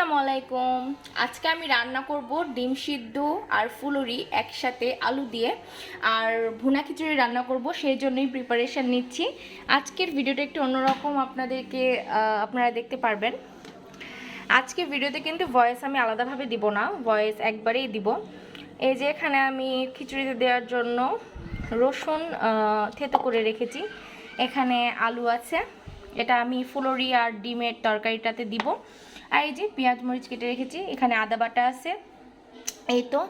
আসসালামু আলাইকুম। আজকে আমি রান্না করব ডিম সিদ্ধ আর ফুলুরি একসাথে আলু দিয়ে, আর ভুনা খিচুড়ি রান্না করব, সেই জন্যই প্রিপারেশন নিচ্ছি। আজকের ভিডিওটা একটু অন্যরকম, আপনারা দেখতে পারবেন। আজকে ভিডিওতে কিন্তু ভয়েস আমি আলাদাভাবে দিব না, ভয়েস একবারেই দিব। এই যে এখানে আমি খিচুড়িতে দেওয়ার জন্য রসুন থেতো করে রেখেছি, এখানে আলু আছে, এটা আমি ফুলুরি আর ডিমের তরকারিটাতে দিব। আর এই যে পেঁয়াজ মরিচ কেটে রেখেছি, এখানে আদা বাটা আছে। এই তো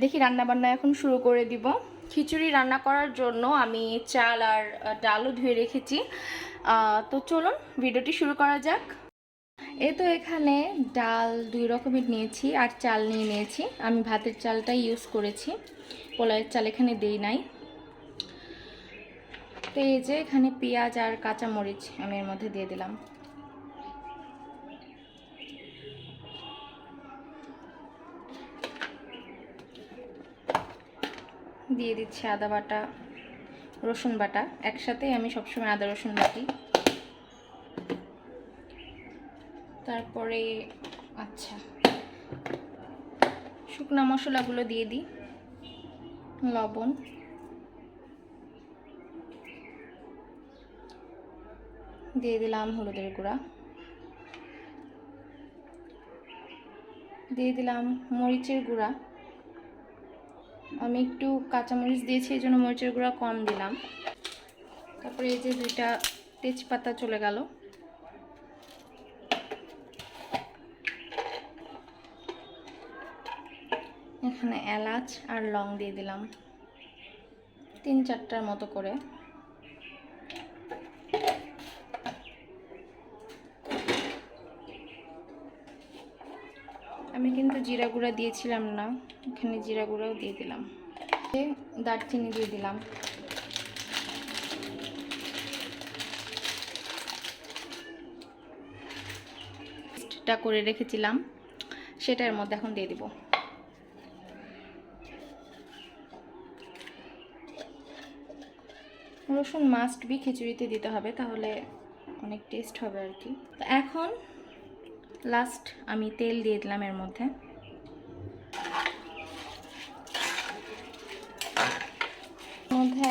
দেখি রান্নাবান্না এখন শুরু করে দিব। খিচুড়ি রান্না করার জন্য আমি চাল আর ডালও ধুয়ে রেখেছি। তো চলুন ভিডিওটি শুরু করা যাক। এই তো এখানে ডাল দুই রকমের নিয়েছি আর চাল নিয়েছি। আমি ভাতের চালটাই ইউজ করেছি, পোলাওয়ের চাল এখানে দেই নাই। তো এই যে এখানে পেঁয়াজ আর কাঁচা মরিচ আমি এর মধ্যে দিয়ে দিলাম। দিয়ে দিচ্ছি আদা বাটা, রসুন বাটা, একসাথেই আমি সবসময় আদা রসুন বাটি। তারপরে শুকনো মশলাগুলো দিয়ে দিই, লবণ, দিয়ে দিলাম হলুদের গুঁড়া, দিয়ে দিলাম মরিচের গুঁড়া। আমি একটু কাঁচামরিচ দিয়েছি, এই জন্য মরিচের গুঁড়া কম দিলাম। তারপরে এই যে দুইটা তেজপাতা চলে গেল, এখানে এলাচ আর লং দিয়ে দিলাম 3-4টার মতো করে। আমি কিন্তু জিরা গুঁড়া দিয়েছিলাম না, এখানে জিরা গুঁড়াও দিয়ে দিলাম। দারচিনি দিয়ে দিলাম, পেস্টটা করে রেখেছিলাম সেটা এর মধ্যে এখন দিয়ে দিব। রসুন মাস্ট বি খিচুড়িতে দিতে হবে, তাহলে অনেক টেস্ট হবে আর কি। তো এখন লাস্ট আমি তেল দিয়ে দিলাম এর মধ্যে।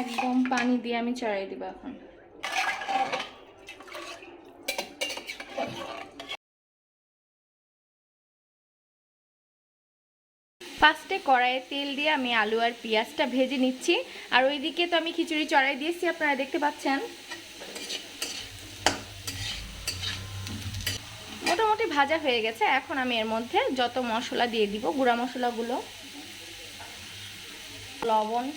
একদম পানি দিয়ে আমি চড়াই দিব এখন। ফার্স্টে কড়াইয়ে তেল দিয়ে আমি আলু আর পেঁয়াজটা ভেজে নিচ্ছি, আর ওইদিকে তো আমি খিচুড়ি চড়াই দিয়েছি, আপনারা দেখতে পাচ্ছেন। মোটামুটি ভাজা হয়ে গেছে, এখন আমি এর মধ্যে যত মশলা দিয়ে দিব, গুঁড়া মশলাগুলো, লবণ,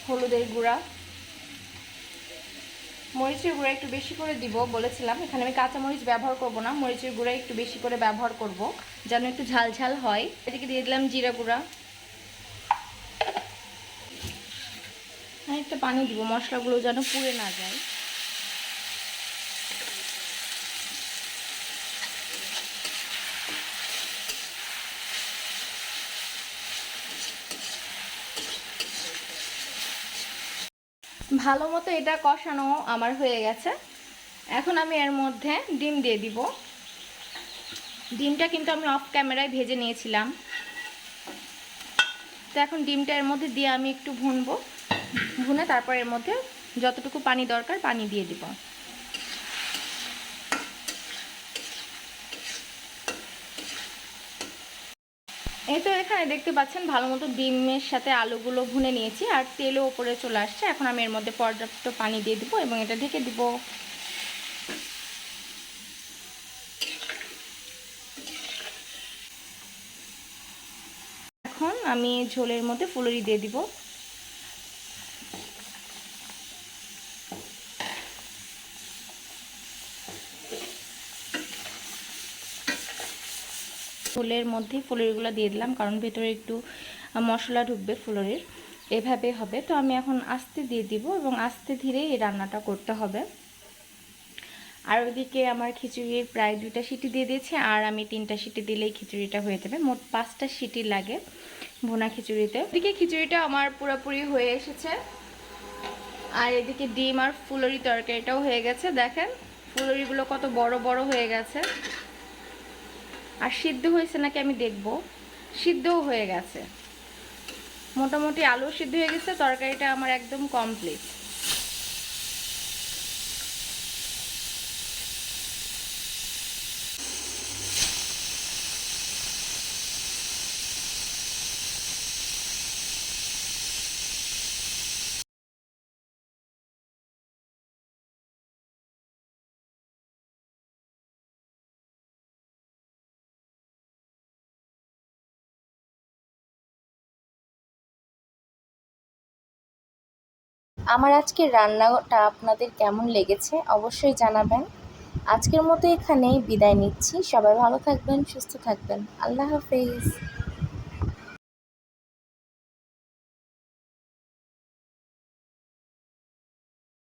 হলুদের গুঁড়া, মরিচের গুঁড়া একটু বেশি করে দিব বলেছিলাম, এখানে আমি কাঁচা মরিচ ব্যবহার করব না, মরিচের গুঁড়া একটু বেশি করে ব্যবহার করব যেন একটু ঝাল ঝাল হয়। এদিকে দিয়ে দিলাম জিরা গুঁড়া, একটা পানি দিব মশলাগুলো যেন পুড়ে না যায়। ভালো মতো এটা কষানো আমার হয়ে গেছে, এখন আমি এর মধ্যে ডিম দিয়ে দিব। ডিমটা কিন্তু আমি অফ ক্যামেরায় ভেজে নিয়েছিলাম। তো এখন ডিমটা এর মধ্যে দিয়ে আমি একটু ভুনে তারপর এর মধ্যে যতটুকু পানি দরকার পানি দিয়ে দিব। এই তো এখানে দেখতে পাচ্ছেন ভালো মতো ডিমের সাথে আলুগুলো ভুনে নিয়েছি, আর তেলও ওপরে চলে আসছে। এখন আমি এর মধ্যে পর্যাপ্ত পানি দিয়ে দিব এবং এটা ঢেকে দিব। এখন আমি ঝোলের মধ্যে ফুলুরি দিয়ে দিব। ঝোলের মধ্যে ফুলুরিগুলো দিয়ে দিলাম, কারণ ভেতরে একটু মশলা ঢুকবে ফুলুরির, এভাবে হবে। তো আমি এখন আস্তে দিয়ে দিব এবং আস্তে ধীরে এই রান্নাটা করতে হবে। আর ওইদিকে আমার খিচুড়ির প্রায় 2টা সিটি দিয়ে দিয়েছি, আর আমি 3টা সিটি দিলেই খিচুড়িটা হয়ে যাবে। মোট 5টা সিটি লাগে ভুনা খিচুড়িতে। এদিকে খিচুড়িটা আমার পুরোপুরি হয়ে এসেছে, আর এদিকে ডিম আর ফুলুরি তরকারিটাও হয়ে গেছে। দেখেন ফুলুরিগুলো কত বড় বড় হয়ে গেছে। আর সিদ্ধ হয়েছে নাকি আমি দেখব। সিদ্ধও হয়ে গেছে, মোটামুটি আলু সিদ্ধ হয়ে গেছে। তরকারিটা আমার একদম কমপ্লিট। আমার আজকের রান্নাটা আপনাদের কেমন লেগেছে অবশ্যই জানাবেন। আজকের মতো এখানেই বিদায় নিচ্ছি। সবাই ভালো থাকবেন, সুস্থ থাকবেন। আল্লাহ হাফেজ।